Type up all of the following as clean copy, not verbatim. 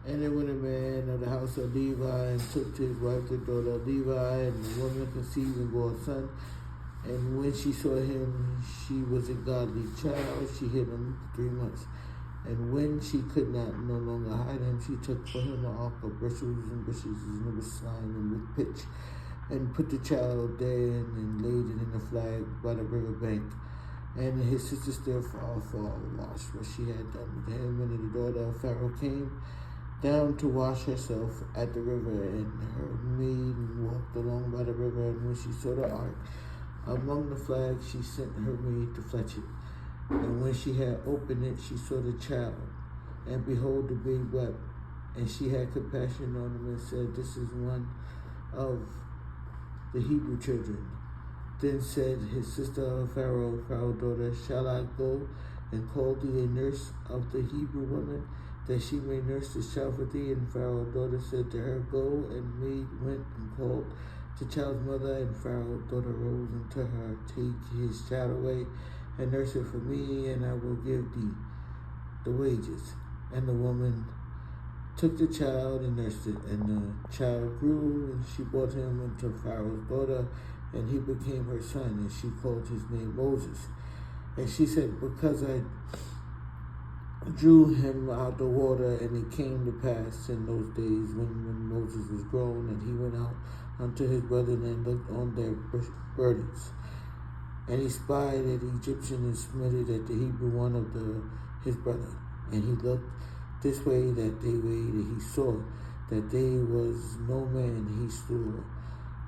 And there went a man of the house of Levi and took to his wife the daughter of Levi, and the woman conceived and bore a son. And when she saw him, she was a godly child. She hid him 3 months. And when she could not no longer hide him, she took for him an ark of bushes and was slime and with pitch, and put the child therein and laid it in a flag by the river bank. And his sister still washed what she had done with him. And the daughter of Pharaoh came down to wash herself at the river, and her maid walked along by the river. And when she saw the ark among the flags, she sent her maid to fetch it. And when she had opened it, she saw the child, and behold, the babe wept. And she had compassion on him and said, "This is one of the Hebrew children." Then said his sister Pharaoh's daughter, "Shall I go and call thee a nurse of the Hebrew woman, that she may nurse the child for thee?" And Pharaoh's daughter said to her, "Go." And maid went and called the child's mother. And Pharaoh's daughter rose unto her, "Take his child away and nurse it for me, and I will give thee the wages." And the woman took the child and nursed it. And the child grew, and she brought him unto Pharaoh's daughter, and he became her son, and she called his name Moses. And she said, "Because I drew him out the water." And it came to pass in those days when Moses was grown, and he went out unto his brethren and looked on their burdens. And he spied at the Egyptian and smitted at the Hebrew one of his brother. And he looked this way, that way, that he saw that there was no man. He slew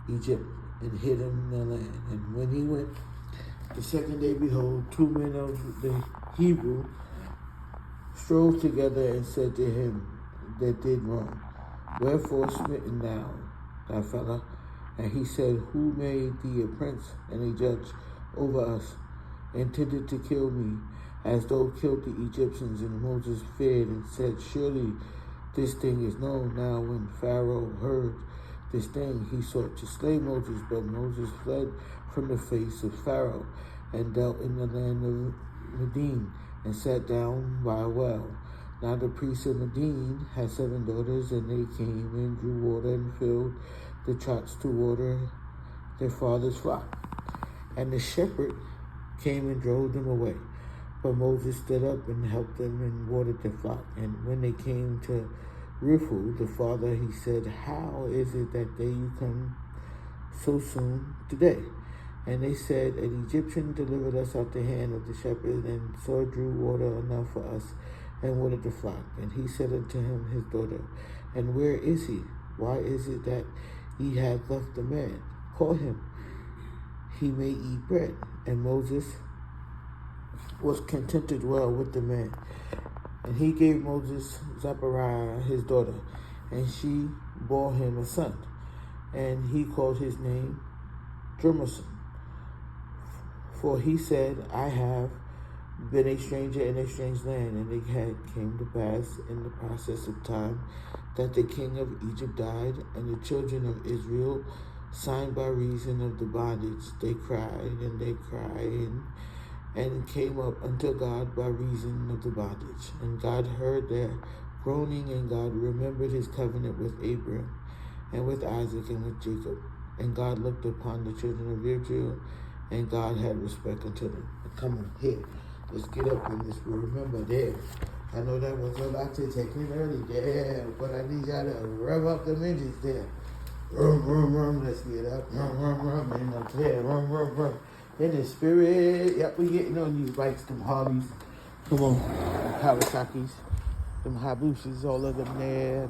Egypt and hid him in the land. And when he went the second day, behold, 2 men of the Hebrew strove together and said to him that did wrong, "Wherefore smitten thou thy fellow?" And he said, "Who made thee a prince and a judge over us, intended to kill me, as thou killed the Egyptians?" And Moses feared and said, "Surely this thing is known." Now when Pharaoh heard this thing, he sought to slay Moses, but Moses fled from the face of Pharaoh, and dwelt in the land of Midian, and sat down by a well. Now the priest of Midian had 7 daughters, and they came and drew water and filled the troughs to water their father's flock. And the shepherd came and drove them away. But Moses stood up and helped them and watered the flock. And when they came to Riphu, the father, he said, "How is it that you come so soon today?" And they said, "An Egyptian delivered us out the hand of the shepherd, and so drew water enough for us, and watered the flock." And he said unto him his daughter, "And where is he? Why is it that ye have left the man? Call him, he may eat bread." And Moses was contented well with the man. And he gave Moses Zipporah his daughter, and she bore him a son. And he called his name Germison. For he said, "I have been a stranger in a strange land." And it came to pass in the process of time that the king of Egypt died, and the children of Israel signed by reason of the bondage. They cried and came up unto God by reason of the bondage. And God heard their groaning, and God remembered his covenant with Abraham and with Isaac and with Jacob. And God looked upon the children of Israel, and God had respect unto them. Come on, here. Let's get up in this. Remember there. I know that was a lot to take in early there, but I need y'all to rev up the engines there. Rum, rum, rum. Let's get up. Rum, rum, rum. In the clear. Rum, rum, rum. In the spirit. Yep, we getting on these bikes, them Harleys. Come on. Them Kawasaki's. Them Habushes, all of them there.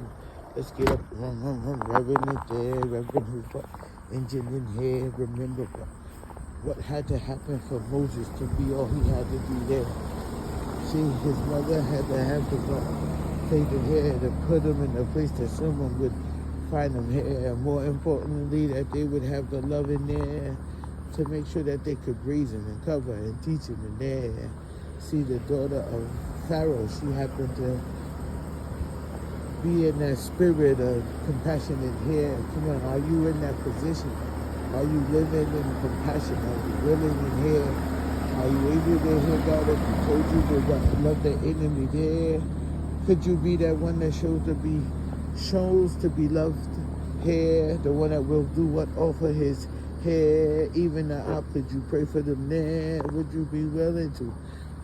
Let's get up. Rum, rum, rum. Revving it there. Revving it up. Engine in here. Remember what had to happen for Moses to be all he had to be there. See, his mother had to have the faith in here to put him in a place that someone would find him here. More importantly, that they would have the love in there to make sure that they could raise him and cover and teach him in there. See, the daughter of Pharaoh, she happened to be in that spirit of compassion in here. Come on, are you in that position? Are you living in compassion? Are you willing in here? Are you able to hear God if he told you to love the enemy there? Could you be that one that shows to be loved hair, the one that will do what offer his hair, even the up? Could you pray for them there? Would you be willing to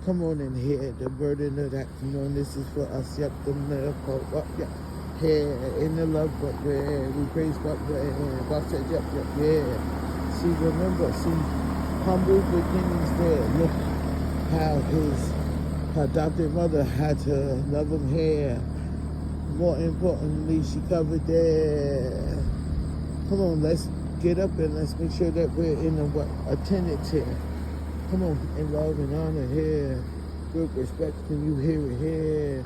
come on in here? The burden of that, this is for us. Yep, the miracle up, yep. Here in the love, but where we praise God, God said, yep, yeah. See, remember, humble beginnings there. Look how his adopted mother had to love him here. More importantly, she covered there. Come on, let's get up and let's make sure that we're in attendance here. Come on, in love and honor here. With respect, can you hear it here?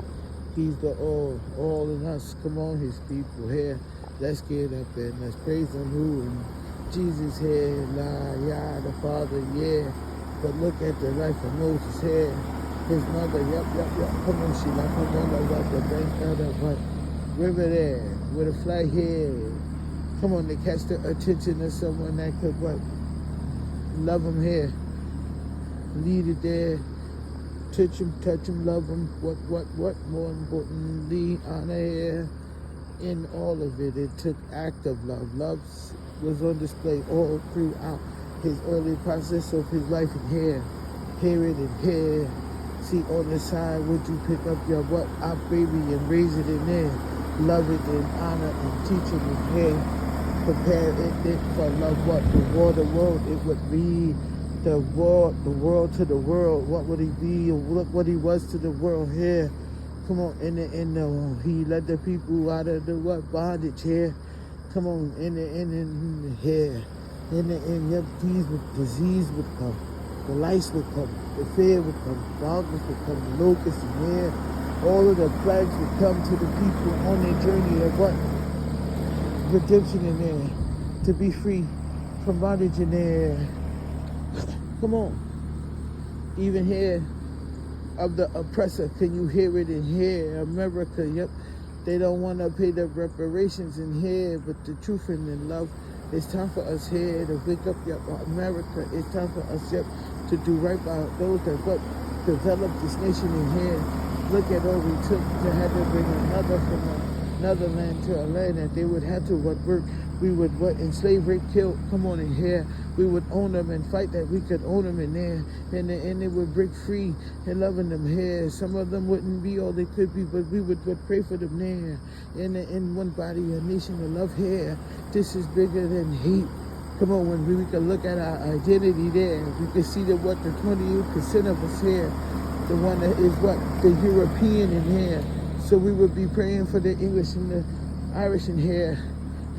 He's the all in us. Come on, his people here. Let's get up and let's praise him who and Jesus here, yeah, the Father, yeah. But look at the life of Moses here. His mother, yep. Come on, she like her mother, what the bank out of what river there with a flag here. Come on, to catch the attention of someone that could love him here. Lead it there. Touch him, love him. What more importantly, honor here. In all of it, it took act of love. Love was on display all throughout his early process of his life in here. Hear it and here. See on the side, would you pick up your our baby and raise it in there? Love it and honor and teach it in here. Prepare it for love. What the world, it would be. The world to the world. What would he be? Look what he was to the world here. Come on, he led the people out of the bondage here. Come on, in here. Yep, disease would come. The lice would come. The fear would come. Darkness would come. The locusts in here. All of the plagues would come to the people on their journey of redemption in there. To be free from bondage in there. Come on. Even here of the oppressor, can you hear it in here? America, yep. They don't want to pay the reparations in here, but the truth and the love, it's time for us here to wake up, yep, America. It's time for us, yep, to do right by those that developed this nation in here. Look at all we took to have to bring another from another land to a land that they would have to work. We would enslave, rape, kill. Come on in here. We would own them and fight that we could own them in there. And they would break free and loving them here. Some of them wouldn't be all they could be, but we would pray for them there. In one body, a nation of love here. This is bigger than hate. Come on, when we can look at our identity there, we can see that the 28% of us here, the one that is the European in here. So we would be praying for the English and the Irish in here.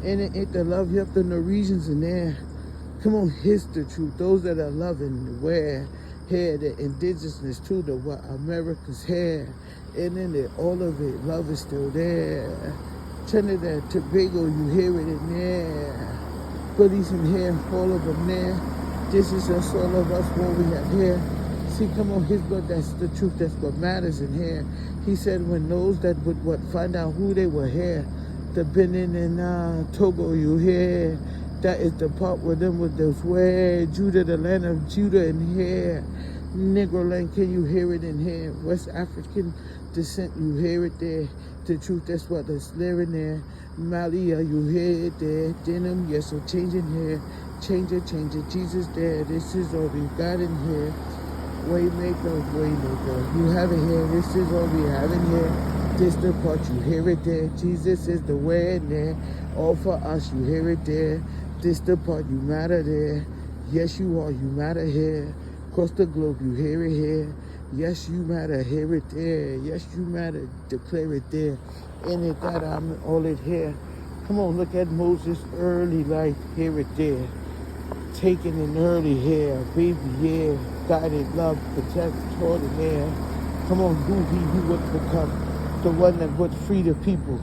And it ain't the love, yep, the Norwegians in there. Come on, here's the truth. Those that are loving, where here, the indigenousness too, the America's here. And in it, all of it, love is still there. Trinidad, Tobago, you hear it in there. Police in here, all of them there. This is us, all of us, what we have here. See, come on, his blood, that's the truth, that's what matters in here. He said when those that would find out who they were here, the Benin and Togo, you hear? That is the part with them with those where Judah, the land of Judah in here. Negro land, can you hear it in here? West African descent, you hear it there. The truth, that's what is there in there. Malia, you hear it there. Denim, yes, so changing here. Change it. Jesus there. This is all we got in here. Waymaker. You have it here. This is all we have in here. This the part, you hear it there. Jesus is the way in there. All for us, you hear it there. This the part, you matter there. Yes, you are, you matter here. Across the globe, you hear it here. Yes, you matter, hear it there. Yes, you matter, declare it there. In it, that I'm all it here. Come on, look at Moses' early life, hear it there. Taken in early here, baby, yeah. Guided, love, protect, taught in there. Come on, who he would become. The one that would free the people.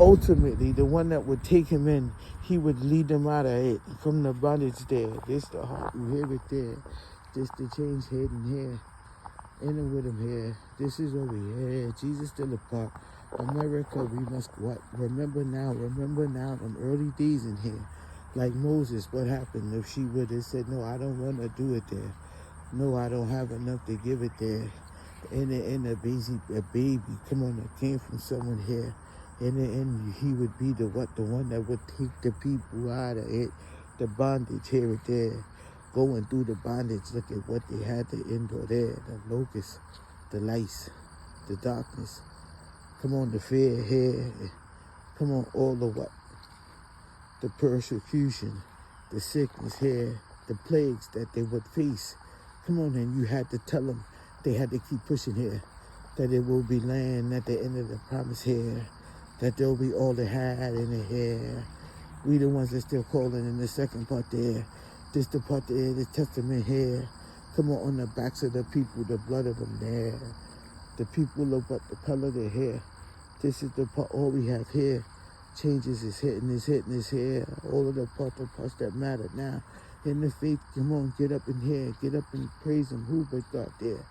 Ultimately, the one that would take him in, he would lead them out of it, from the bondage there. This the heart, you hear it there. This the change hidden here. In and with him here. This is over here. Jesus still apart. America, we must remember now them early days in here. Like Moses, what happened if she would have said, no, I don't want to do it there. No, I don't have enough to give it there. And a baby, come on, that came from someone here. And he would be the one that would take the people out of it, the bondage here and there, going through the bondage. Look at what they had to endure there, the locusts, the lice, the darkness. Come on, the fear here. Come on, all the what? The persecution, the sickness here, the plagues that they would face. Come on, and you had to tell them, they had to keep pushing here, that it will be land at the end of the promise here, that there will be all they had in the here. We the ones that still calling in the second part there. This the part there, the testament here. Come on the backs of the people, the blood of them there. The people of what the color of their hair. This is the part, all we have here. Changes is hitting, is here. All of the parts that matter now. In the faith, come on, get up in here. Get up and praise him. Who but God there?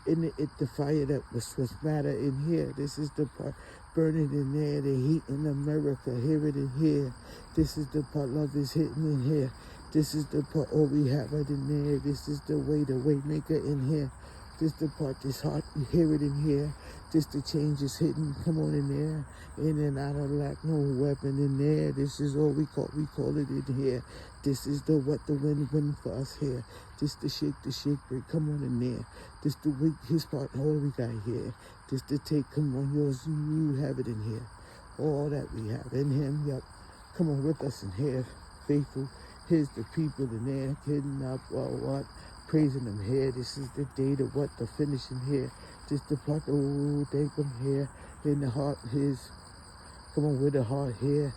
In the fire that was matter in here. This is the part burning in there. The heat in America. Hear it in here. This is the part love is hitting in here. This is the part all we have right in there. This is the way maker in here. This the part this heart, you hear it in here. This the change is hitting, come on in there. In and out of lack, no weapon in there. This is all we call it in here. This is the what the win for us here. This the shake break, come on in there. This the weak, his part, all we got here. This the take, come on, yours, you have it in here. All that we have in him, yup. Come on with us in here, faithful. Here's the people in there, kidding up, what? Praising him here. This is the day to what the finishing here. This the part, oh, thank him here. In the heart, his, come on with the heart here.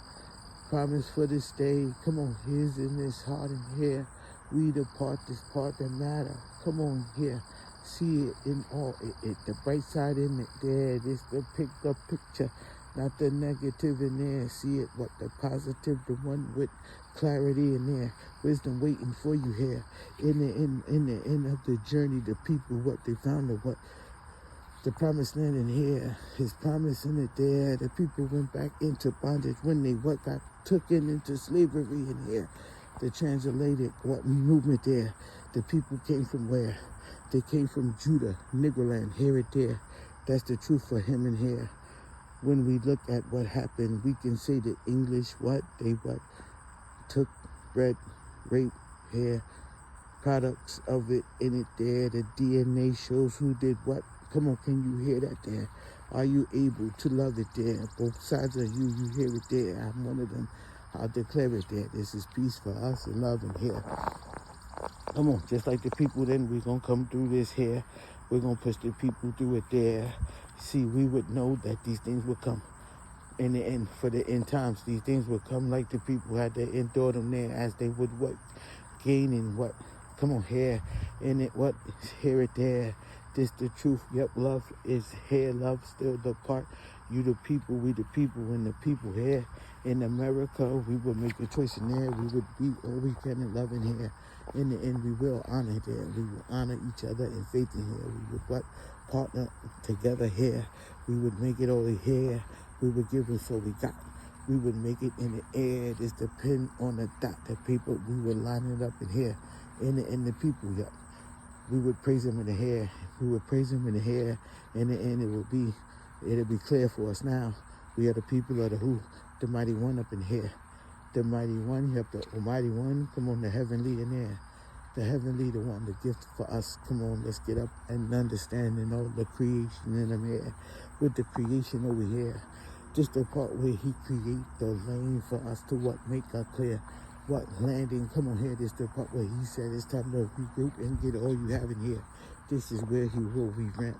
Promise for this day. Come on, his in this heart in here. We the part, this part that matter. Come on here. See it in all, it the bright side in it there. This the picture, not the negative in there. See it, what the positive, the one with clarity in there. Wisdom waiting for you here. In the end of the journey, the people, what they found, what the promised land in here. His promise in it there. The people went back into bondage when they what got taken into slavery in here. The translated what movement there. The people came from where? They came from Judah, Negroland, here it there. That's the truth for him in here. When we look at what happened, we can say the English, what they what took bread, rape, hair, products of it in it there. The DNA shows who did what. Come on, can you hear that there? Are you able to love it there? Both sides of you hear it there. I'm one of them. I'll declare it there. This is peace for us and love in here. Come on, just like the people then, we're going to come through this here. We're going to push the people through it there. See, we would know that these things would come. In the end, for the end times, these things would come like the people had to endure them there as they would what? Gaining what? Come on, here. In it, what? Hear it there. This the truth. Yep, love is here. Love still the part. You the people, we the people, and the people here. In America, we will make the choice in there. We would be all we can in love in here. In the end, we will honor there. We will honor each other in faith in here. We would what? Partner together here. We would make it all here. We would give us all we got. We would make it in the air. This depend on the dot, the paper. We would line it up in here. In the people, yep. We would praise him in the hair. We would praise him in the hair. In the end, it'll be clear for us now. We are the people of the who? The mighty one up in here. The mighty one, you have the almighty one. Come on, the heavenly in there. The heavenly, the one, the gift for us. Come on, let's get up and understand and all the creation in them here. With the creation over here. Just the part where he create the lane for us to what? Make us clear. What landing? Come on here. This the part where he said it's time to regroup and get all you have in here. This is where he will revamp.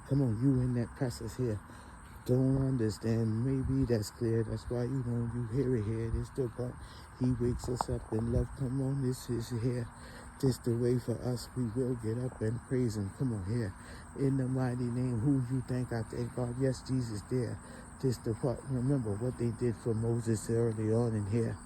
Come on, you in that process here. Don't understand. Maybe that's clear. That's why you hear it here. This the part. He wakes us up in love. Come on, this is here. This the way for us. We will get up and praise him. Come on here. In the mighty name, who you think I thank God? Yes, Jesus there. This the part. Remember what they did for Moses early on in here.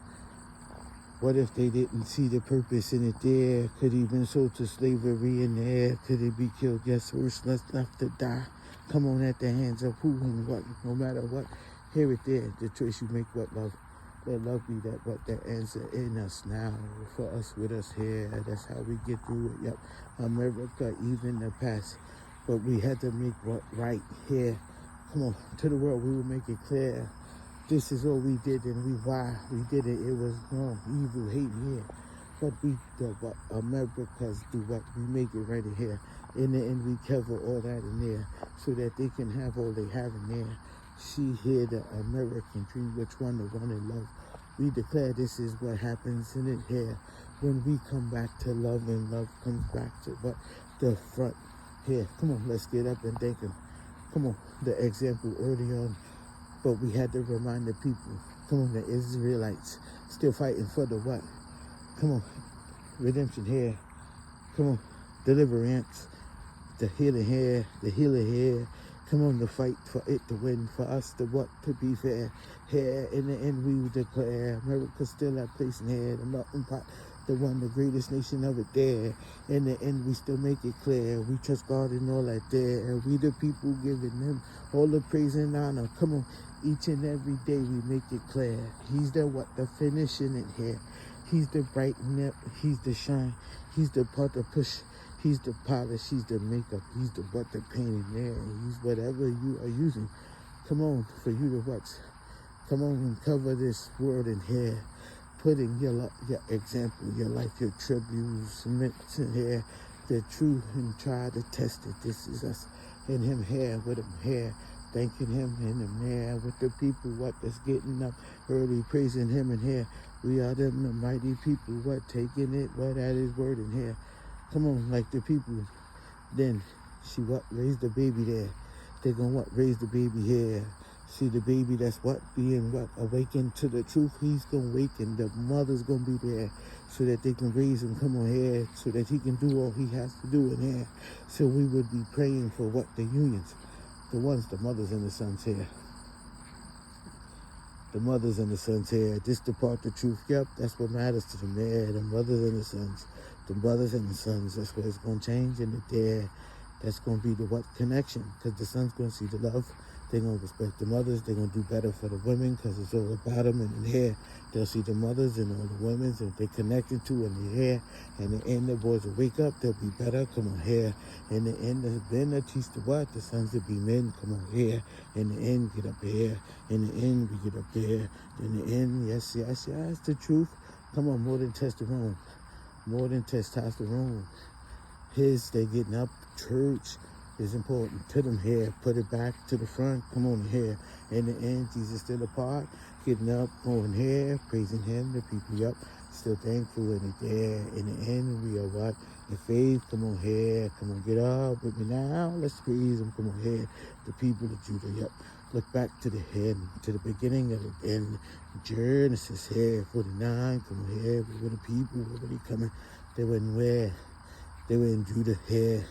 What if they didn't see the purpose in it there? Could he been sold to slavery in there? Could he be killed? Yes, worse left to die. Come on, at the hands of who and what, no matter what. Hear it there. The choice you make, what love. Let love be that what that answer in us now. For us, with us here. That's how we get through it. Yep. America, even the past. but we had to make what right here. Come on, to the world, we will make it clear. This is what we did and why we did it. It was wrong, evil, hate here. But we do what Americans do, what we make it right in here. In the end, we cover all that in there so that they can have all they have in there. See here the American dream, which one the one in love. We declare this is what happens in it here when we come back to love, and love comes back to what the front here. Come on, let's get up and thank him. Come on, the example early on, but we had to remind the people. Come on, the Israelites still fighting for the what? Come on, redemption here. Come on, deliverance, the healing here, the healer here. Come on, the fight for it to win, for us to what, to be fair. Here in the end we declare America still that place in here, the melting pot, the one, the greatest nation of it there. In the end we still make it clear, we trust God and all that there, and we the people giving him all the praise and honor. Come on, each and every day we make it clear, he's the what, the finishing it here. He's the brighten up, he's the shine, he's the part to push, he's the polish, he's the makeup, he's the what, the paint in there, he's whatever you are using. Come on, for you to what? Come on and cover this world in here. Putting your example, your life, your tributes, in here, the truth, and try to test it. This is us and him here, with him here, thanking him in him there, with the people, what, that's getting up early, praising him in here. We are them, the mighty people, what, taking it, what, at his word in here. Come on, like the people, then she, what, raised the baby there. They're gonna, what, raise the baby here. See the baby that's what, being what, awakened to the truth. He's gonna awaken, the mother's gonna be there so that they can raise him, come on here, so that he can do all he has to do in here. So we would be praying for what, the unions, the ones, the mothers and the sons here. The mothers and the sons here, this the part, the truth, yep, that's what matters to them there, the mothers and the sons. The brothers and the sons, that's what it's going to change in the there. That's going to be the what, connection, because the son's going to see the love. They're going to respect the mothers. They're going to do better for the women because it's all about them. And in here, they'll see the mothers and all the women and they're connected to in the hair. And in the end, the boys will wake up. They'll be better. Come on here. In the end, the men that teach the what? The sons will be men. Come on here. In the end, get up here. In the end, we get up there. In the end, yes, yes, yes, the truth. Come on, more than testosterone. More than testosterone. They're getting up. Church is important to them here. Put it back to the front. Come on here. In the end, Jesus still apart. Getting up, going here, praising him, the people up. Still thankful in it there. In the end, we are what? In faith. Come on here. Come on, get up with me now. Let's praise him. Come on here. The people of Judah, up. Look back to the head, to the beginning of the end. Genesis here, 49. Come on here. We were the people. Where were they coming? They were in where? They were in Judah here.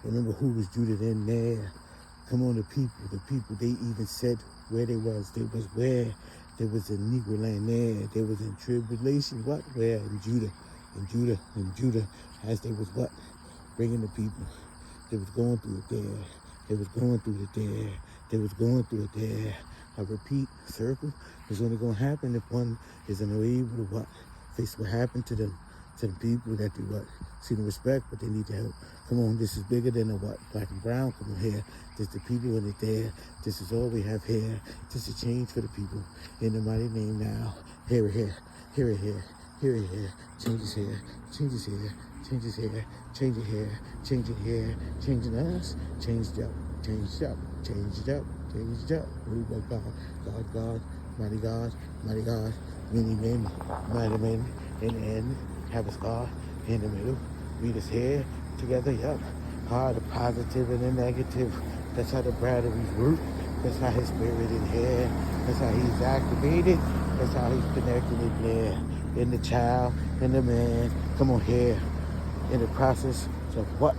Remember who was Judah in there? Come on, the people, they even said where they was. They was where? They was in Negro land there. They was in tribulation. What? Where? In Judah. In Judah. As they was what? Bringing the people. They was going through it there. They was going through it there. They was going through it there. I repeat, circle. It's only going to happen if one is able to what? Face what happened to them. To the people that they what? See the respect, but they need the help. Come on, this is bigger than the what? Black and brown. Come on here. This the people in it there. This is all we have here. This is change for the people. In the mighty name now. Hear it here. Hear it here. Hear it here. Change is here. Change is here. Change is here. Change it here. Change it here. Changing us. Changed up. Changed up. Changed up. Changed up. We by God. God. Mighty God. Mighty God. Many men. Mighty men. In the end. Have us all in the middle. Meet us here together, yep. The positive and the negative. That's how the batteries work. That's how his spirit in here. That's how he's activated. That's how he's connected in there. In the child, in the man. Come on here. In the process of what?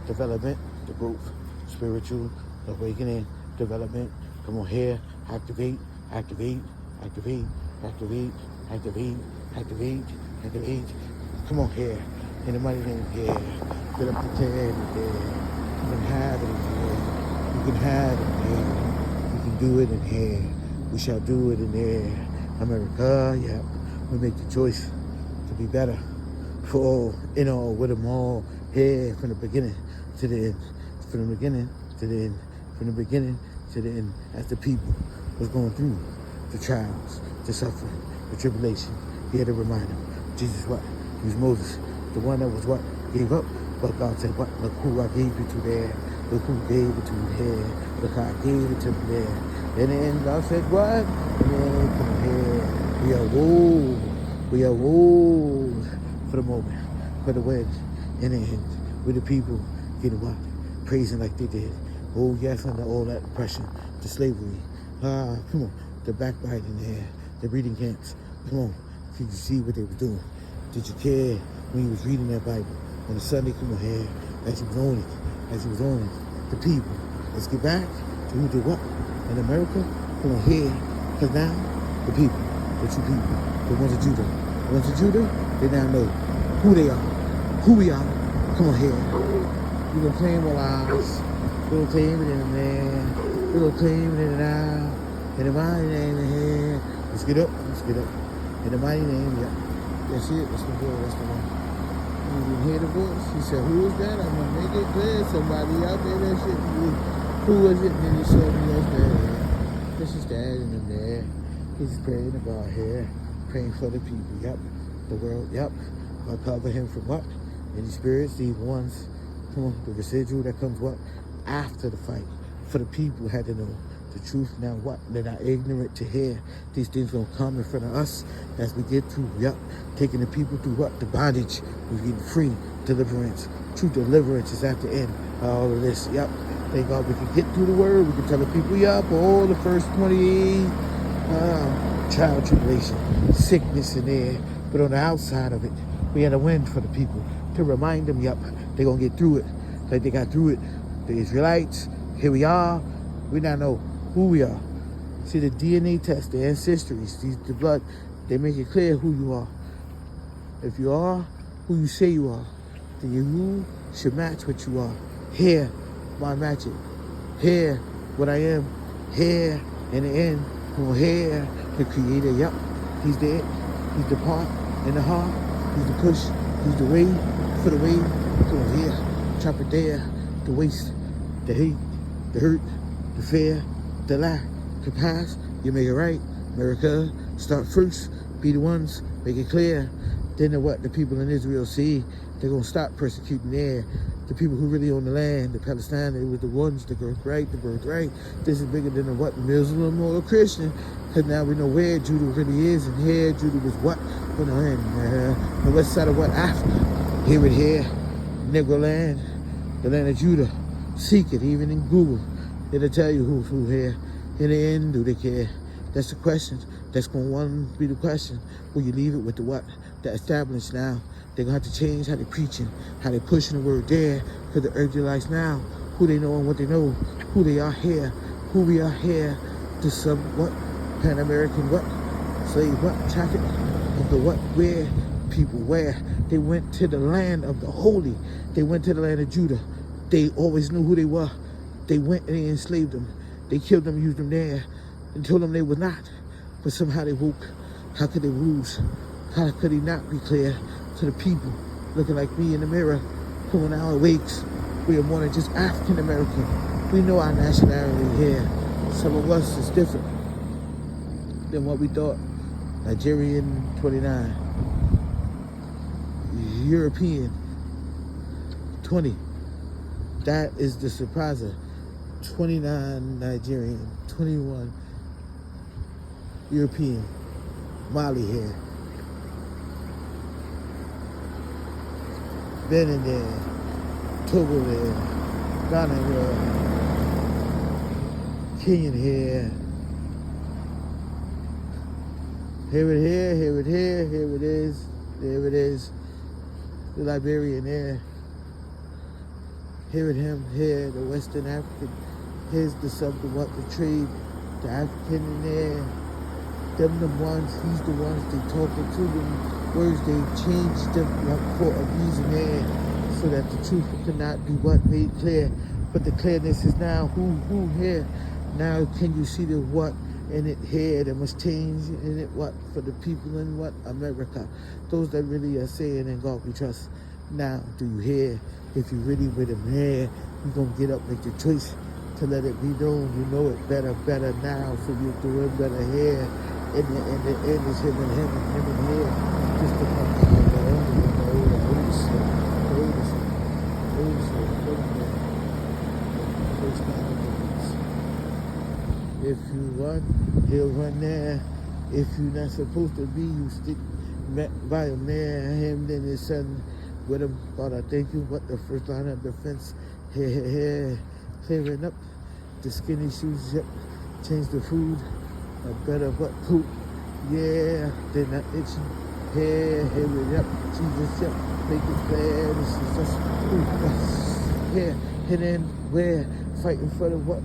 Development, the growth, spiritual, awakening, development. Come on here. Activate, activate, activate, activate, activate, activate, activate. Come on here. In the mighty name here. Get up the head here. You can have it in here. You can have it in here. You can do it in here. We shall do it in there. America, yeah. We make the choice to be better. For all, in all, with them all. Here from the beginning to the end. from the beginning to the end, from the beginning to the end, as the people was going through the trials, the suffering, the tribulation. He had to remind them, Jesus what? He was Moses, the one that was what? Gave up. But God said, what? Look who I gave it to there. Look who gave it to here. Look how I gave it to there. And then God said, what? Man, come here. We are old. We are old for the moment, for the wedge in the end, with the people getting what? Praising like they did. Oh yes, under all that oppression, the slavery. Come on, the backbiting there, the breeding camps. Come on, did you see what they were doing? Did you care when you was reading that Bible? On a Sunday, come on here, as you was on it, as you was on it, the people. Let's get back to who did what? In America, come on here, because now, the people, the true people, the ones of Judah. The ones of Judah, they now know who they are, who we are. Come on here. We're going to claim our lives. We're going to claim it in the man. We're going to claim it in the now. In the mighty name of here. Let's get up. Let's get up. In the mighty name, yeah. That's it. That's the boy. That's the one. You didn't hear the voice. He said, who is that? I'm going to make it clear. Somebody out there that shit. Who was it? And then he showed me us there. This is that and them there. He's praying about here. Praying for the people. Yep. The world. Yep. I'll cover him from what? Any spirits, these ones. Come on. The residual that comes what? After the fight. For the people had to know the truth. Now what? They're not ignorant to hear. These things gonna come in front of us as we get through, yep, taking the people through what? The bondage. We're getting free. Deliverance. True deliverance is at the end. All of this, yep. Thank God we can get through the word. We can tell the people, yep, all the first 28 trial, tribulation, sickness in there. But on the outside of it, we had a win for the people to remind them, yep, they're gonna get through it. Like they got through it. The Israelites, here we are. We now know who we are. See the DNA test, the ancestries, the blood, they make it clear who you are. If you are who you say you are, then you should match what you are. Here, why match it? Here, what I am. Here, in the end, who here, the creator, yep, he's there. He's the part in the heart. He's the push. He's the way for the way. Come on here, chop it there, the waste, the hate, the hurt, the fear, the lack, the past, you make it right. America, start first, be the ones, make it clear. Then what the people in Israel see, they're going to stop persecuting there. The people who really own the land, the Palestinians, they were the ones, the birthright, the birthright. This is bigger than a what, Muslim or a Christian. Because now we know where Judah really is, and here Judah was what? You know, and the west side of what? Africa. Here it here, Negro land, the land of Judah. Seek it, even in Google. It'll tell you who's who here. In the end, do they care? That's the question. That's going to be the question. Will you leave it with the what? The established now. They're going to have to change how they're preaching, how they're pushing the word there. Because the Israelites now, who they know and what they know, who they are here, who we are here, the sub what? Pan-American what? Slave what? Traffic of the what? Where? People where? They went to the land of the holy. They went to the land of Judah. They always knew who they were. They went and they enslaved them. They killed them, used them there, and told them they were not. But somehow they woke. How could they lose? How could he not be clear to the people looking like me in the mirror, coming out awakes? We are more than just African American. We know our nationality here. Some of us is different than what we thought. Nigerian, 29. European, 20. That is the surpriser. 29 Nigerian, 21 European, Mali here. Benin there, Togo there, Ghana here, Kenyan here. Here it here, here it here, here it is, there it is. The Liberian there. Here it him, here, the Western African. Here's the something, what the trade, the African in there. Them the ones, he's the ones, they talking to them. Words, they changed them for a reason there. So that the truth could not be what made clear. But the clearness is now who here. Now can you see the what in it here that must change in it what for the people in what? America. Those that really are saying in God we trust. Now, do you hear? If you really with him here, You're going to get up, make the choice to let it be known. You know it better now, so you're doing better here. In the end is him and here. Just the one God, the only one, the Holy Spirit. First God of the beast. If you run, he'll run there. If you're not supposed to be, you stick by him there. Him, then his son with him. God, I thank you. What the first line of defense? Here, clearing up the skinny shoes. Yep, change the food. A better butt poop. Yeah, they're not itching. Here it up. Jesus, yep, make it clear. This is just here, and then where? Fighting for the what?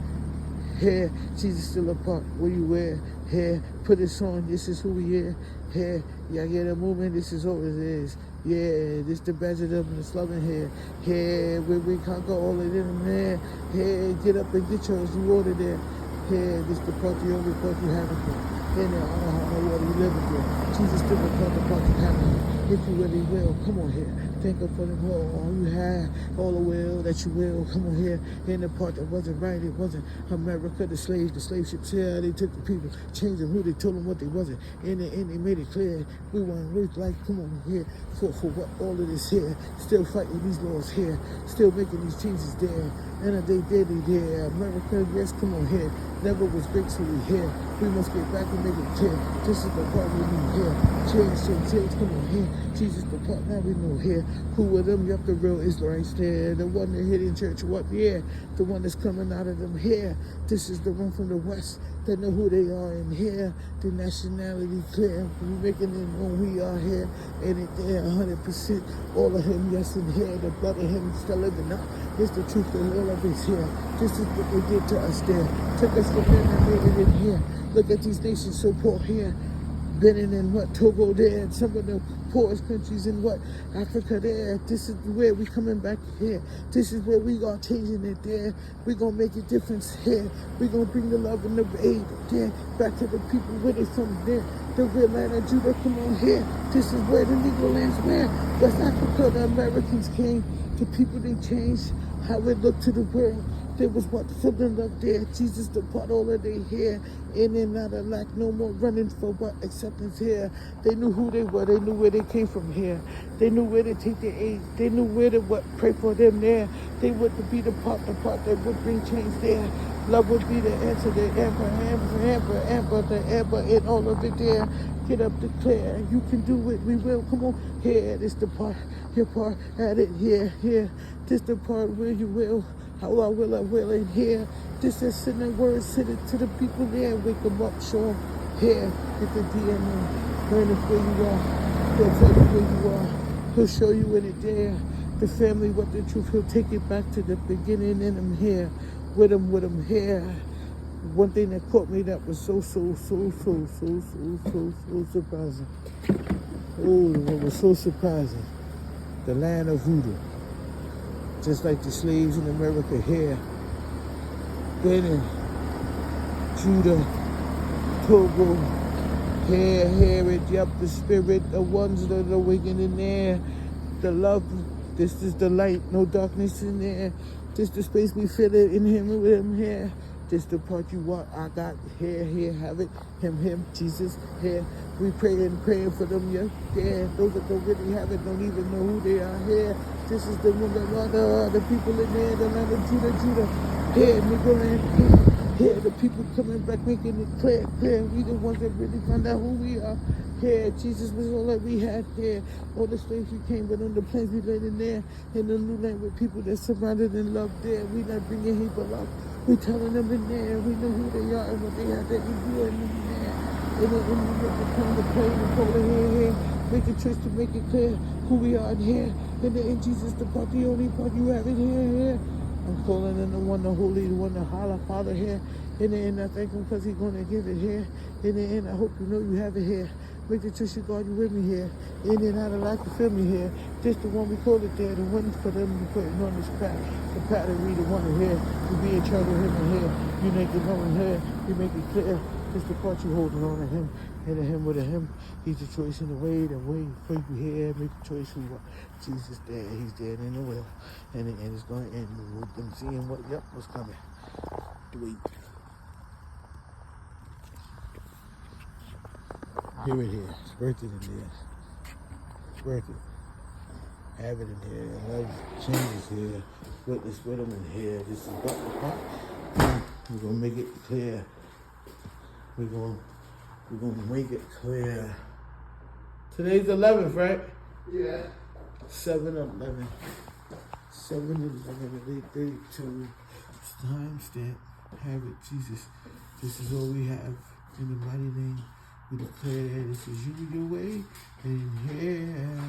Here, Jesus still apart. What you wear? Here, put this on. This is who we are. Here, y'all get a movement. This is all it is. Yeah, this the badge of them and the slogan here. Here, we conquer all of them there. Here, get up and get yours. You order there. Here, this the part, the only part you have here. In there, I don't know what you living there. Jesus still apart the part you have here. If you really will, come on here. Thank him for the all you had, all the will that you will. Come on here. In the part that wasn't right, it wasn't America, the slave ships here. They took the people, changed them who they told them what they wasn't. In the end, they made it clear. We want to live like, come on here. For what all of this here. Still fighting these laws here. Still making these changes there. And they daily there. America, yes, come on here. Never was great, so we here. We must get back and make it clear. This is the part we need here. Change, come on here. Jesus, the part now we know here. Who were them? Yup, the real Israelites there. The one that hid in church, what? Yeah. The one that's coming out of them here. This is the one from the west that know who they are in here. The nationality clear. We making it known we are here. And it there 100%. All of him, yes, in here. The blood of him still living up. It's the truth that all of us here. This is what they did to us there. Took us from there and made it in here. Look at these nations so poor here. Benin and what? Togo there. And some of the poorest countries in what? Africa there. This is where we coming back here. This is where we are changing it there. We gonna make a difference here. We gonna bring the love and the aid there. Back to the people where they from there. The real land of Judah, come on here. This is where the legal lands where West Africa, the Americans came. The people, they changed how it looked to the world. There was what filling up there. Jesus depart all of they here. In and out of lack. No more running for what acceptance here. They knew who they were. They knew where they came from here. They knew where to take their aid. They knew where to what pray for them there. They would to be the part that would bring change there. Love would be the answer. The amber, the amber, and all of it there. Get up, declare. You can do it. We will. Come on. Here, this the part. Your part. At it. Here. This the part where you will. How I will in here. This is sending words to the people there. Wake them up, show them here. Get the DNA. Learn it where you are. He'll tell you where you are. He'll show you when it there. The family, what the truth. He'll take it back to the beginning and I'm here. With them here. One thing that caught me that was so surprising. Oh, it was so surprising. The land of voodoo. Just like the slaves in America here. Benin, Judah, Togo, here it, yup, the spirit, the ones that are awakening there. The love, this is the light, no darkness in there. This the space we fill it in him with him here. This the part you want, I got here, have it, him, Jesus, here. We praying for them, yeah. Those that don't really have it don't even know who they are here. This is the one that the people in there, the land of Judah, here, Negro land, here, the people coming back, making it clear. We the ones that really found out who we are. Here, Jesus was all that we had here. All the slaves we came, but on the plains we laid in there. In the new land with people that surrounded and loved there. We not bringing hate but love. We telling them in there. We know who they are and what they have that we do in there. And we have to come to pray and pull it here. Make a choice to make it clear who we are in here. And in Jesus, the part, the only part you have it here. I'm calling in the one, the holy, the one, the holla Father here. In the end, I thank him because he's going to give it here. In the end, I hope you know you have it here. Make the choice, God, you with me here. In and out of life, you feel me here. This the one we call it there, the one for them to put on this path. The path that we the one here. You be in charge of him in here. You make it known here. You make it clear. It's the part you holding on to him. Hit a him with a him. He's the choice in the way for you here. Make a choice who Jesus there. He's dead in the will. And it's going to end with them seeing what's coming. Wait. Here it is. It's worth it in there. It's worth it. Have it in here. Love changes here. Witness with them in here. This is what the part. We're going to make it clear. We're going to make it clear. Today's 11th, right? Yeah. 7/11. 7/11/8/32. Timestamp. Have it, Jesus. This is all we have. In the mighty name, we declare this is you your way. And here.